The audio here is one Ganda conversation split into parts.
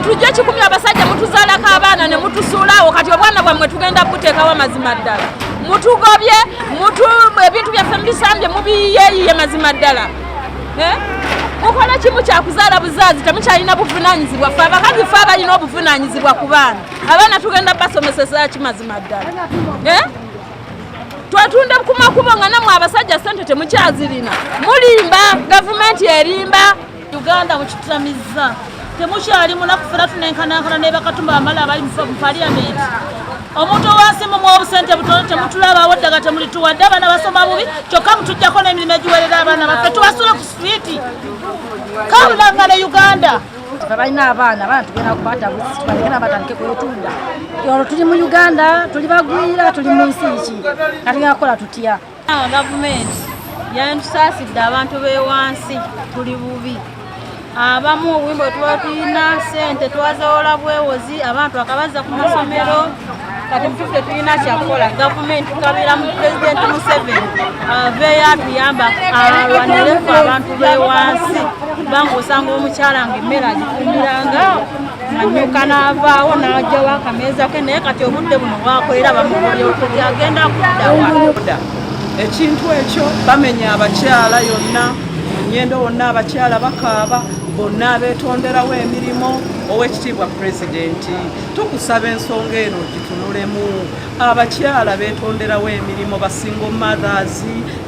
Tujja kikumi abasajja mutuzaalako abaana ne mutusuulawo kati obwana bwammwe tugenda buteekawo mazima ddala. Mutugobye, ebintu byaffe mubisambye mubiyeeyiye mazima ddala. Mukola kimu kyakuzaala buzaazi temukyalina buvunaanyizibwa. Ffe abakazi ffe abalina obuvunaanyizibwa ku baana. Abaana tugenda basomeseza ki mazima ddala. Twatunda ku makubo nga nammwe abasajja ssente temukyazirina. Mulimba, gavumenti erimba. Uganda mukitutamizza. Temukyali munakufuna tunenkanankana ne bakatumba amala abali mu parliament. Omuntu owansimu mu obusente butono temutulabawo ddala temulituwadde abaana basoma bubi kyokka mutujjako n'emirimu egiwerera abaana baffe tubasula ku streeti. Kabulangana Uganda. Balina abaana tugenda kubaata busi bagenda batandike kwetunda. Olwo tuli mu Uganda tuli bagwira tuli mu nsi ki katugenda kukola tutya. Gavumenti yantusaasidde abantu b'ewansi tuli bubi. Abamu obwimbo tuba tulina ssente twazoola bwewozi abantu akabaza ku masomero kati mutuffe tulina kyakukola. Gavumenti tukabira mu Pulezidenti Museveni aveeyo atuyamba alwanire ffe abantu b'ewansi kubanga osanga omukyala ng'emmere agikumiranga anyuka n'avaawo n'ajjawo akameeza ke naye kati obudde buno bwakolera bamugobya okuti agenda kuddawa. Ekintu ekyo bamenya abakyala yonna Nyendo wonna abakyala bakaaba bonna abeetonderawo emirimu. Oweekitiibwa Pulezidenti tukusaba ensonga eno gitunulemu. Abakyala beetonderawo emirimu basingle mothers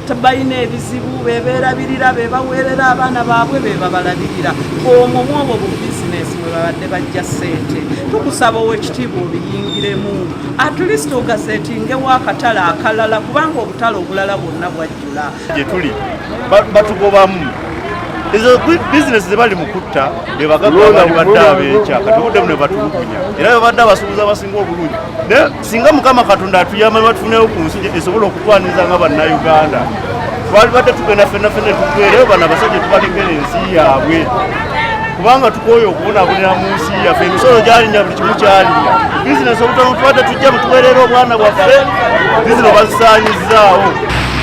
tebalina ebizibu bebeerabirira bebaweerera abaana baabwe bebabalabirira omwo mwobwo bu bizinesi bwe babadde bajja ssente. Tukusaba Oweekitiibwa obiyingiremu at least ogazeetingewo akatale akalala kubanga obutale obulala bwonna bwajjula. Gye tuli batugobamu ezo business zebali mukutta bebagagaba badde abeekya kati obudde buno batulugunya era babadde abasuubuza basinga obulungi singa Mukama Katonda atuyamba batufuneyo ku nsi esobola okutwaniza nga bannayuganda twalibadde tugenda ffenna tutwereyo bano abasajja tubalengera ensi yaabwe kubanga tukooye okubonabonera mu nsi yaffe emisolo gyalinya buli kimu kyalinya bizinesi obutono tubadde tujja mutuweerera obwana bwaffe bizino bazisaanyizzaawo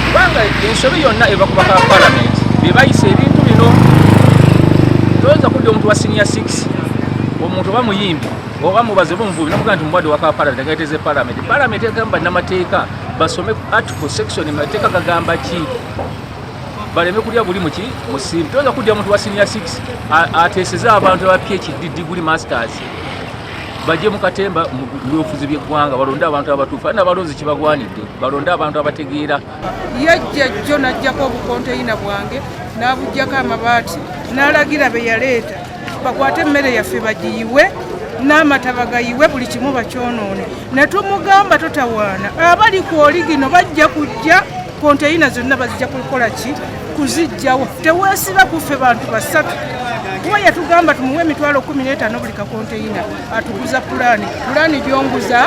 kubanga ensobi yonna eva ku baka palamenti bebayisa ebintu bino toyinza kudda omuntu wa senior 6 omuntu oba muyimbi oba mubaze omuvubi nomugaa nti mubadde waka palamenti agaiteze palamenti egamba namateeka basome article section mateeka gagamba ki baleme kulya buli muki musimbi. Toyinza kudda omuntu wa senior 6 ateeseza abantu aba PhD degree masters bajje mukatemba byofuzi by'eggwanga balonde abantu abatuufu n'abalonzi kibagwanidde balonde abantu abategeera. Yajja jjo n'ajjako obukonteyina bwange n'abuggyako amabaati n'alagira be yaleeta bakwate emmere yaffe bagiyiwe n'amata bagayiwe buli kimu bakyonoone ne tumugamba totawaana abali ku oligino bajja kujja konteyina zonna bazijja kukola ki kuzijjawo teweesiba kuffe bantu basatu kuba yatugamba tumuwe emitwalo 15 buli kakonteyina atuguza pulaani gyonguza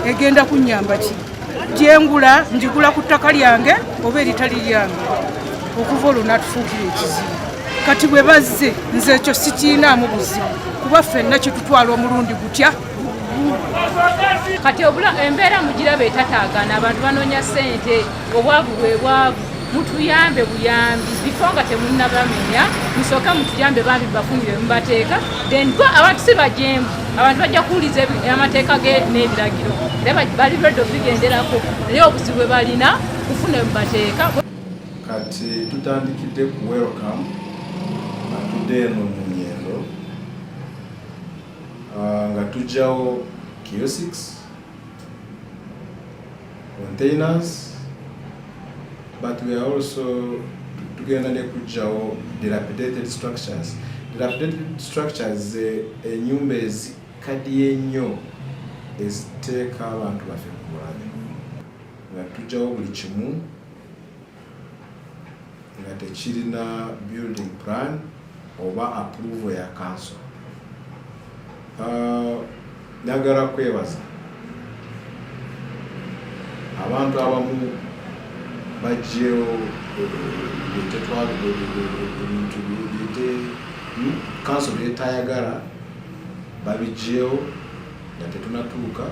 egenda kunyamba ki gyengula njigula ku ttaka lyange oba eritali lyange okuva olwo n'atufuukira ekizibu kati bwe bazze nze ekyo sikiinaamu buzibu kuba ffenna kitutwala omulundi gutya kati embeera mugiraba etataagana abantu banoonya ssente obwavu bwe bwavu mutuyambe buyambi bifo nga temunnabamenya musooka mutuyambe bambi bafunire mubateeka then go abantu si bajembu abantu bajja kuwuliza amateeka ge n'ebiragiro era bali redo bigenderako naye obuzibu bwe balina kufuna mubateeka kati tutandikidde ku welcome atudde eno mu Nyendo nga tujjawo kiosks containers but we are also tugenda ne kujjawo dilapidated structures. Dilapidated structures enyumba ezikaddiye ennyo eziteeka abantu baffe ku bulabe nga tujjawo buli kimu nga tekirina building plan oba approval ya council. Njagala kwebaza abantu abamu bajjeewo ebintu council byetayagala babijjeewo nga tetunatuuka